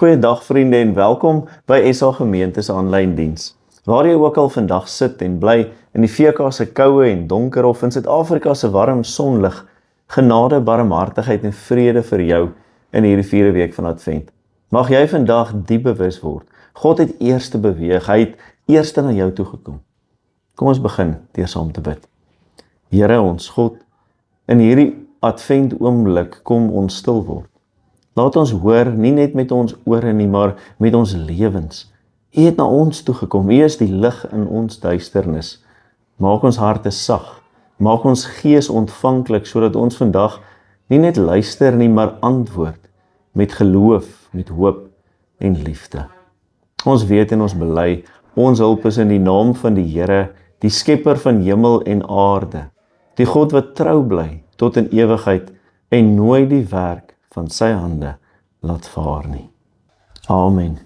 Goeiedag vriende en welkom by SA Gemeente se aanlyn diens. Waar jy ook al vandag sit en bly in die VK se koue en donker of in Suid-Afrika se warm sonlig, genade, barmhartigheid en vrede vir jou in hierdie 4de week van Advent. Mag jy vandag diep bewus word. God het eers beweeg, hy het eers na jou toe gekom. Kom ons begin deur saam te bid. Here ons God, in hierdie Advent oomblik kom ons stil word. Laat ons hoor, nie net met ons ore nie, maar met ons lewens. U het na ons toegekom, U is die lig in ons duisternis. Maak ons harte sag, maak ons gees ontvanklik, sodat ons vandag nie net luister nie, maar antwoord, met geloof, met hoop en liefde. Ons weet en ons bely, ons hulp is in die naam van die Here, die skepper van hemel en aarde, die God wat trou bly tot in ewigheid en nooit die werk van sy hande laat vaar nie. Amen.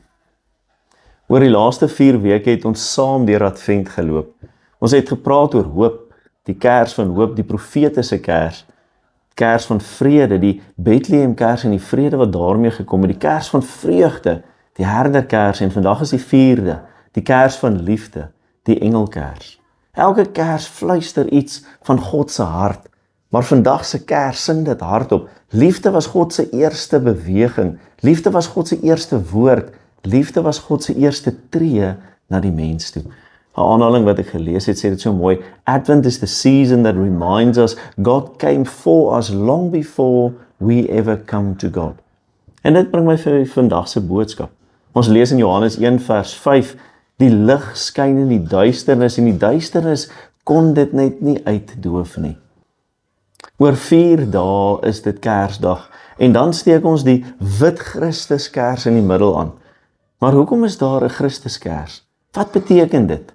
Oor die laaste 4 weke het ons saam deur Advent geloop. Ons het gepraat oor hoop, die kers van hoop, die profetiese kers van vrede, die Bethlehem kers en die vrede wat daarmee gekom het, die kers van vreugde, die herderkers en vandag is die 4de, die kers van liefde, die engelkers. Elke kers fluister iets van God se hart, maar vandag se kers sing dit hardop. Liefde was God se eerste beweging, liefde was God se eerste woord, liefde was God se eerste tree na die mens toe. 'n Aanhaling wat ek gelees het, sê dit so mooi, Advent is the season that reminds us God came for us long before we ever come to God. En dit bring my vir vandag se boodskap. Ons lees in Johannes 1 vers 5, die lig skyn in die duisternis en die duisternis kon dit net nie uitdoof nie. Oor 4 dae is dit Kersdag en dan steek ons die wit Christuskers in die middel aan. Maar hoekom is daar 'n Christuskers? Wat beteken dit?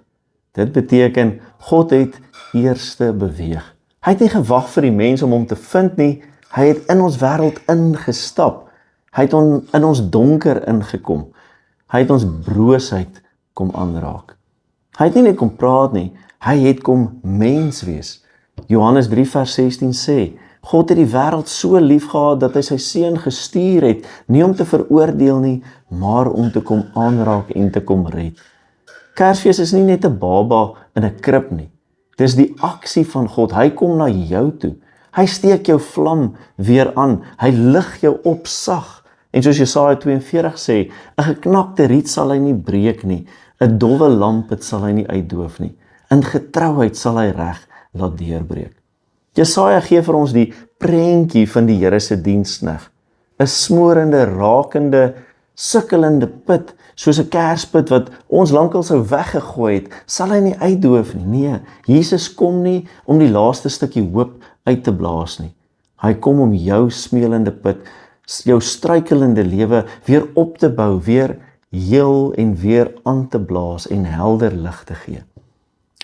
Dit beteken God het eerste beweeg. Hy het nie gewag vir die mens om hom te vind nie, hy het in ons wêreld ingestap. Hy het in ons donker ingekom. Hy het ons broosheid kom aanraak. Hy het nie net kom praat nie, hy het kom mens wees. Johannes 3 vers 16 sê, God het die wêreld so lief gehad dat hy sy seun gestuur het, nie om te veroordeel nie, maar om te kom aanraak en te kom red. Kersfees is nie net 'n baba in 'n krib nie. Dis die aksie van God. Hy kom na jou toe. Hy steek jou vlam weer aan. Hy lig jou op sag. En soos Jesaja 42 sê, 'n geknakte riet sal hy nie breek nie, 'n dowwe lamp dit sal hy nie uitdoof nie. In getrouheid sal hy reg laat deurbreek. Jesaja gee vir ons die prentjie van die Here se diensknegt. 'n smorende, rakende, sukkelende put, soos 'n kersput wat ons lankal sou weggegooi het, sal hy nie uitdoof nie. Nee, Jesus kom nie om die laaste stukkie hoop uit te blaas nie. Hy kom om jou smeulende put, jou struikelende lewe weer op te bou, weer heel en weer aan te blaas en helder lig te gee.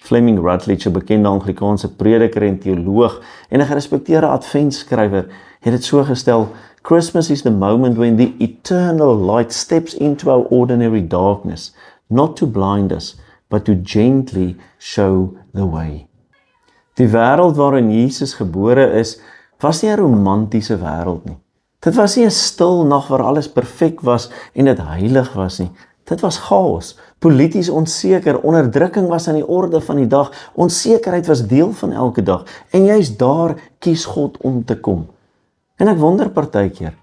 Fleming Rutledge, 'n bekende Anglikaanse prediker en teoloog en 'n gerespekteerde adventskrywer, het dit so gestel: Christmas is the moment when the eternal light steps into our ordinary darkness, not to blind us, but to gently show the way. Die wêreld waarin Jesus gebore is, was nie 'n romantiese wêreld nie. Dit was nie 'n stil nag waar alles perfek was en dit heilig was nie. Dit was chaos, polities onseker, onderdrukking was aan die orde van die dag, onsekerheid was deel van elke dag, en juist daar kies God om te kom. En ek wonder partykeer,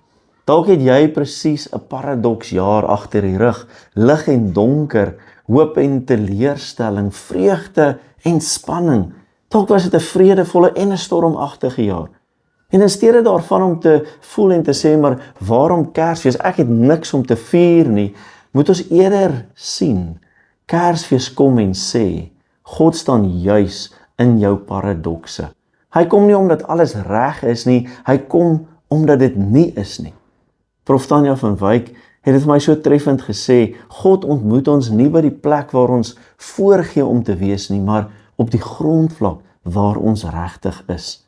dalk het jy presies 'n paradoks jaar agter die rug, lig en donker, hoop en teleurstelling, vreugde en spanning. Dalk was dit 'n vredevolle en 'n stormagtige jaar. En in steede daarvan om te voel en te sê, maar waarom Kersfees? Ek het niks om te vier nie. Moet ons eerder sien, Kersfees kom en sê, God staan juis in jou paradokse. Hy kom nie omdat alles reg is nie, hy kom omdat dit nie is nie. Prof Tanya van Wyk het dit vir my so treffend gesê, God ontmoet ons nie by die plek waar ons voorgee om te wees nie, maar op die grondvlak waar ons regtig is.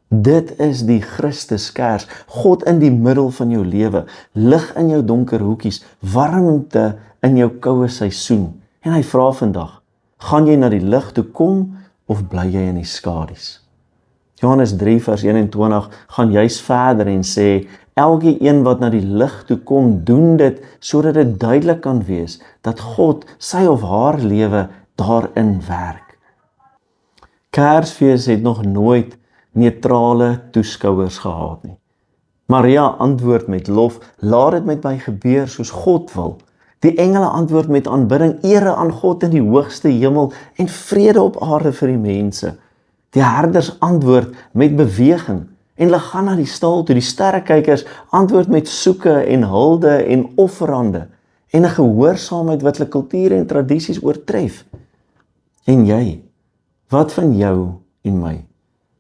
Dit is die Christuskers, God in die middel van jou lewe, lig in jou donker hoekies, warmte in jou koue seisoen. En hy vra vandag, gaan jy na die lig toe kom of bly jy in die skadu's? Johannes 3 vers 21 gaan juis verder en sê, elke een wat na die lig toe kom, doen dit sodat dit duidelik kan wees dat God sy of haar lewe daarin werk. Kersfees het nog nooit neutrale toeskouers gehad nie. Maria antwoord met lof, laat dit met my gebeur soos God wil. Die engele antwoord met aanbidding, ere aan God in die hoogste hemel en vrede op aarde vir die mense. Die herders antwoord met beweging en hulle gaan na die stal toe. Die sterrekykers antwoord met soeke en hulde en offerande en 'n gehoorsaamheid wat hulle kultuur en tradisies oortref. En jy, wat van jou en my?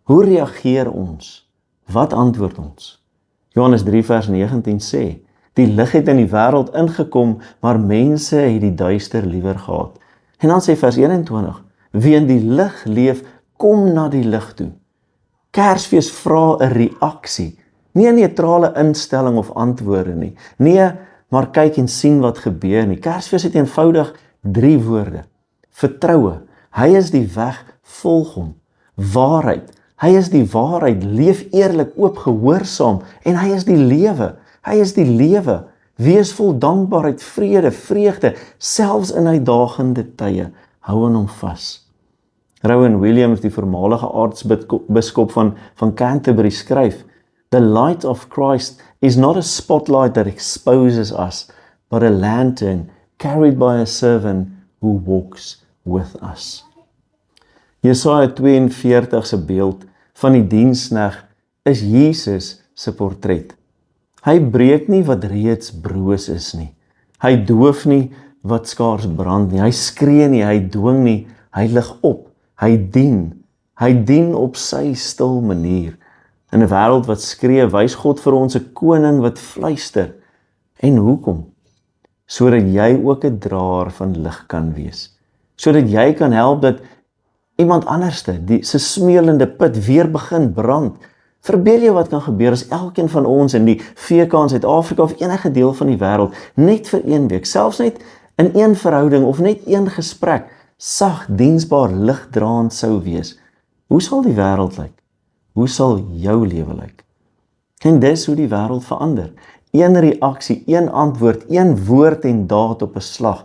Hoe reageer ons? Wat antwoord ons? Johannes 3 vers 19 sê, die lig het in die wêreld ingekom, maar mense het die duister liewer gehad. En dan sê vers 21, wie in die lig leef, kom na die lig toe. Kersfees vra 'n reaksie, nie 'n neutrale instelling of antwoorde nie. Nee, maar kyk en sien wat gebeur nie. Kersfees het eenvoudig 3 woorde. Vertroue, hy is die weg, volg hom. Waarheid, hy is die waarheid, leef eerlik, oop, gehoorsaam en hy is die lewe. Hy is die lewe. Wees vol dankbaarheid, vrede, vreugde, selfs in uitdagende tye. Hou aan hom vas. Rowan Williams, die voormalige aartsbiskop van Canterbury, skryf, the light of Christ is not a spotlight that exposes us, but a lantern carried by a servant who walks with us. Jesaja 42 se beeld van die diensknegt is Jesus se portret. Hy breek nie wat reeds broos is nie. Hy doof nie wat skaars brand nie. Hy skree nie, hy dwing nie, hy lig op. Hy dien op sy stil manier. In 'n wêreld wat skree, wys God vir ons 'n koning wat fluister. En hoekom? Sodat jy ook 'n draer van lig kan wees. Sodat jy kan help dat iemand anderste, se smeulende put weer begin brand. Verbeel jy wat kan gebeur as elkeen van ons in die VK in Suid-Afrika of enige deel van die wêreld net vir 1 week, selfs net in 1 verhouding of net 1 gesprek, sag, diensbaar, ligdraand sou wees. Hoe sal die wêreld lyk? Hoe sal jou lewe lyk? En dis hoe die wêreld verander. 1 reaksie, 1 antwoord, 1 woord en daad op 'n slag.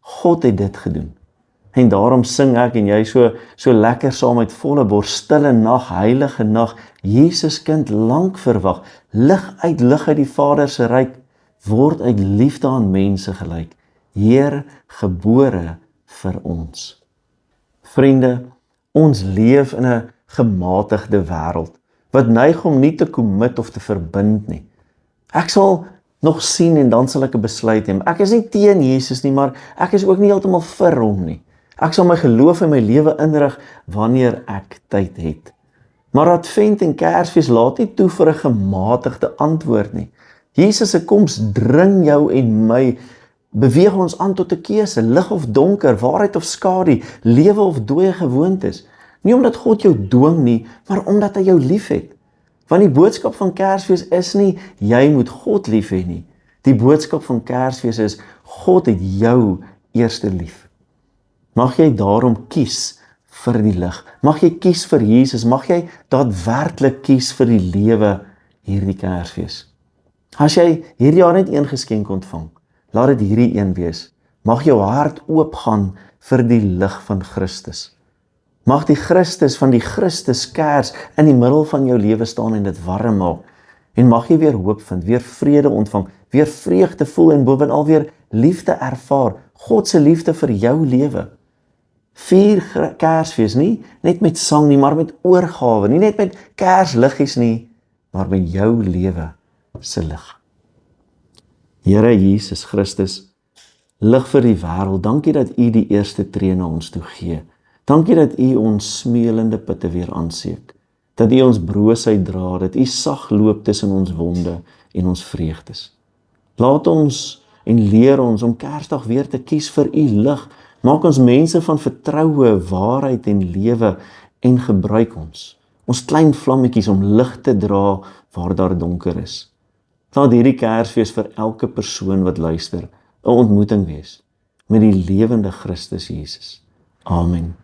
God het dit gedoen. En daarom sing ek en jy so lekker saam met volle bors, stille nag, heilige nag, Jesus kind lank verwag, lig uit die Vader se ryk, word uit liefde aan mense gelyk, Heer gebore vir ons. Vriende, ons leef in 'n gematigde wêreld, wat neig om nie te commit of te verbind nie. Ek sal nog sien en dan sal ek 'n besluit neem. Ek is nie teen Jesus nie, maar ek is ook nie heeltemal vir hom nie. Ek sal my geloof en my lewe inrig wanneer ek tyd het. Maar Advent en Kersfees laat nie toe vir 'n gematigde antwoord nie. Jesus se koms dring jou en my, beweeg ons aan tot 'n keuse, lig of donker, waarheid of skadu, lewe of dooie gewoontes. Nie omdat God jou dwing nie, maar omdat hy jou liefhet. Want die boodskap van Kersfees is nie, jy moet God lief hê nie. Die boodskap van Kersfees is, God het jou eerste lief. Mag jy daarom kies vir die lig. Mag jy kies vir Jesus. Mag jy daadwerklik kies vir die lewe hierdie Kersfees. As jy hierdie jaar net 1 geskenk ontvang, laat dit hierdie een wees. Mag jou hart oopgaan vir die lig van Christus. Mag die Christus van die Christus kers in die middel van jou lewe staan en dit warm maak. En mag jy weer hoop vind, weer vrede ontvang, weer vreugde voel en bovenal weer liefde ervaar. God se liefde vir jou lewe. Vier Kersfees nie net met sang nie, maar met oorgawe. Nie net met kersliggies nie, maar met jou lewe se lig. Here Jesus Christus, lig vir die wêreld. Dankie dat U die eerste tree na ons toe gee. Dankie dat U ons smeulende putte weer aanseek. Dat U ons broosheid dra, dat U sag loop tussen ons wonde en ons vreugdes. Laat ons en leer ons om Kersdag weer te kies vir U lig. Maak ons mense van vertroue, waarheid en lewe en gebruik ons klein vlammetjies om lig te dra waar daar donker is. Laat hierdie Kersfees vir elke persoon wat luister 'n ontmoeting wees met die lewende Christus Jesus. Amen.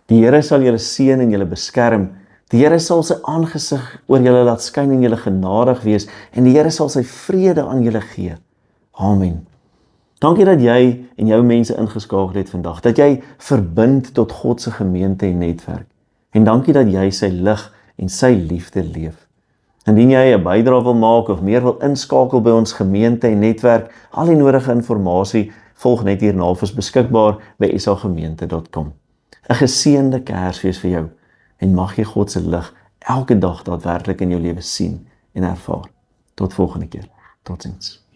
Die Here sal julle seën en julle beskerm. Die Here sal sy aangesig oor julle laat skyn en julle genadig wees, en die Here sal sy vrede aan julle gee. Amen. Dankie dat jy en jou mense ingeskakel het vandag, dat jy verbind tot God se gemeente en netwerk. En dankie dat jy sy lig en sy liefde leef. Indien jy 'n bydrae wil maak of meer wil inskakel by ons gemeente en netwerk, al die nodige inligting volg net hierna of is beskikbaar by sagemeente.com. 'n Geseënde Kersfees vir jou en mag jy God se lig elke dag daadwerklik in jou lewe sien en ervaar. Tot volgende keer. Totsiens.